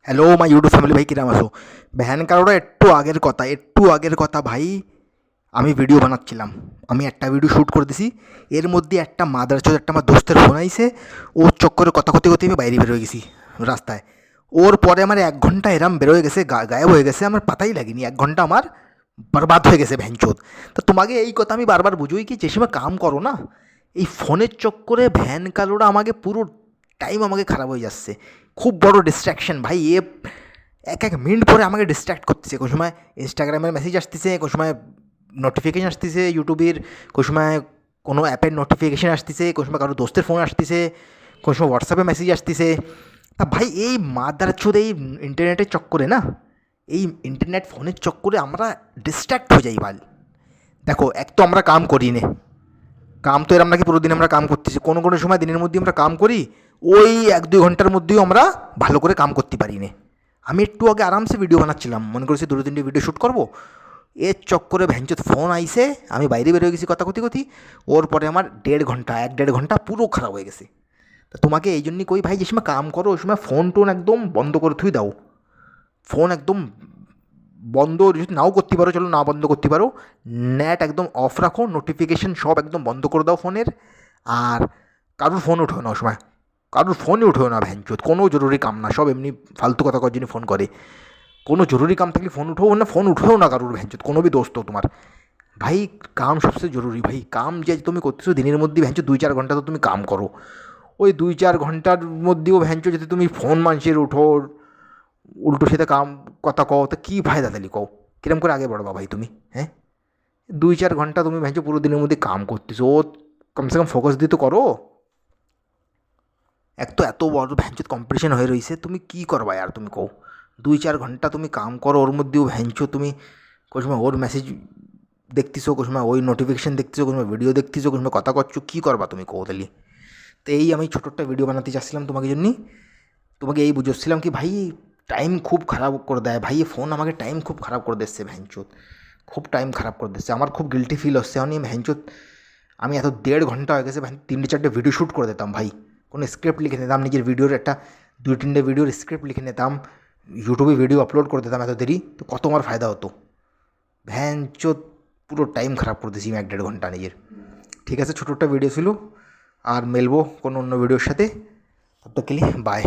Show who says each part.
Speaker 1: Hello my YouTube family, ভাই কিরাম আছো? ভ্যান কারোর একটু আগের কথা ভাই। আমি ভিডিও বানাচ্ছিলাম, আমি একটা ভিডিও শ্যুট করে দিছি। এর মধ্যে একটা মাদারচোদ, একটা আমার দোস্তের ফোন আইছে। ওর চক্করে কথা করতে করতে আমি বাইরে বেরোয় গেছি রাস্তায়। ওর পরে আমার 1 ঘন্টা এরম বেরোয় গেছে, গায়েব হয়ে গেছে, আমার পাতাই লাগেনি। 1 ঘন্টা আমার বরবাদ হয়ে গেছে ভ্যানচোদ। তা তোমাকে এই কথা আমি বারবার বুঝোই কি, যে সময় কাম করো না, এই ফোনের চক্করে ভ্যান কালোরা আমাকে পুরো টাইম আমাকে খারাপ হয়ে যাচ্ছে। খুব বড় ডিস্ট্র্যাকশন ভাই এ। এক এক মিনিট পরে আমাকে ডিস্ট্র্যাক্ট করতেছে। কোনো সময় ইনস্টাগ্রামের মেসেজ আসতেছে, কোনো সময় নোটিফিকেশান আসতেছে ইউটিউবের, কোনো সময় কোনো অ্যাপের নোটিফিকেশান আসতেছে, কোনো সময় কারো দোস্তের ফোন আসতেছে, কোনো সময় হোয়াটসঅ্যাপে মেসেজ আসতেছে। তা ভাই এই মাদারচোদ এই ইন্টারনেটের চক্করে না, এই ইন্টারনেট ফোনের চক্করে আমরা ডিস্ট্র্যাক্ট হয়ে যাই ভাই। দেখো, এক তো আমরা কাম করি নে, কাম তো এরম নাকি পুরো দিন আমরা কাম করতেছি। কোনো কোনো সময় দিনের মধ্যে আমরা কাম করি, ওই 1-2 ঘন্টার মধ্যেও আমরা ভালো করে কাম করতে পারি না। আমি একটু আগে আরামসে ভিডিও বানাচ্ছিলাম, মনে করেছি 2-3টে ভিডিও শ্যুট করবো। এর চক্করে ভ্যানচোদ ফোন আইসে, আমি বাইরে বেরোয় গেছি কথা কথি কথি। ওর পরে আমার 1.5 ঘন্টা পুরো খারাপ হয়ে গেছে। তা তোমাকে এই জন্যই কই ভাই, যে সময় কাম করো ওই সময় ফোন টোন একদম বন্ধ করে থুই দাও। ফোন একদম বন্ধ যদি নাও করতে পারো, চলো না বন্ধ করতে পারো, নেট একদম অফ রাখো, নোটিফিকেশান সব একদম বন্ধ করে দাও ফোনের। আর কারোর ফোন উঠো না ওই সময়, কারোর ফোনই উঠেও না ভ্যানচোদ। কোনো জরুরি কাম না, সব এমনি ফালতু কথা করার জন্য ফোন করে। কোনো জরুরি কাম থাকলে ফোন উঠেও না, ফোন উঠেও না কারোর ভ্যানচোদ, কোনো বি দোস্ত তোমার। ভাই কাম সবচেয়ে জরুরি ভাই। কাম যে তুমি করতেছো দিনের মধ্যে ভ্যানচোদ 2-4 ঘন্টা তো তুমি কাম করো। ওই 2-4 ঘন্টার মধ্যেও ভ্যানচোদ যদি তুমি ফোন মানুষের উঠো, উল্টো সেটা কাম কথা কও, তা কী ফায়দা তাহলে কও? কিরম করে আগে বাড়বা ভাই তুমি? হ্যাঁ, 2-4 ঘন্টা তুমি ভেঙে পুরো দিনের মধ্যে কাম করতেছো, ও কমসে কম ফোকাস দিয়ে তো করো। এক তো এত বড় ভ্যানচোদ কম্পিটিশন হয়ে রয়েছে, তুমি কী করবা আর তুমি কও? 2-4 ঘন্টা তুমি কাম করো, ওর মধ্যেও ভ্যানচো তুমি কোনো সময় ওর মেসেজ দেখতেছো, কোনো সময় ওই নোটিফিকেশান দেখতেছো, কোনো সময় ভিডিও দেখতেছো, কোনো সময় কথা করছো, কী করবা তুমি কও তাহলে? তো এই আমি ছোটো একটা ভিডিও বানাতে চাচ্ছিলাম তোমাকে জন্যই। তোমাকে এই বুঝাচ্ছিলাম কি ভাই, টাইম খুব খারাপ করে দেয় ভাই, ফোন আমাকে টাইম খুব খারাপ করে দিচ্ছে ভ্যানচোদ। খুব টাইম খারাপ করে দিচ্ছে, আমার খুব গিল্টি ফিল হচ্ছে আমি ভ্যানচোদ। আমি এত 1.5 ঘন্টা হয়ে গেছে ভাই, 3-4টে ভিডিও শ্যুট করে দিতাম ভাই। কোনো স্ক্রিপ্ট লিখে নিতাম, নিজের ভিডিওর একটা 2-3টে ভিডিওর স্ক্রিপ্ট লিখে নিতাম, ইউটিউবে ভিডিও আপলোড করে দিতাম এত দেরি, তো কত আমার ফায়দা হতো। ভ্যানচোদ পুরো টাইম খারাপ করে দিয়েছি আমি 1-1.5 ঘন্টা নিজের। ঠিক আছে, ছোটো একটা ভিডিও ছিল, আর মেলবো কোনো অন্য ভিডিওর সাথে। তব তক কে লিয়ে বাই।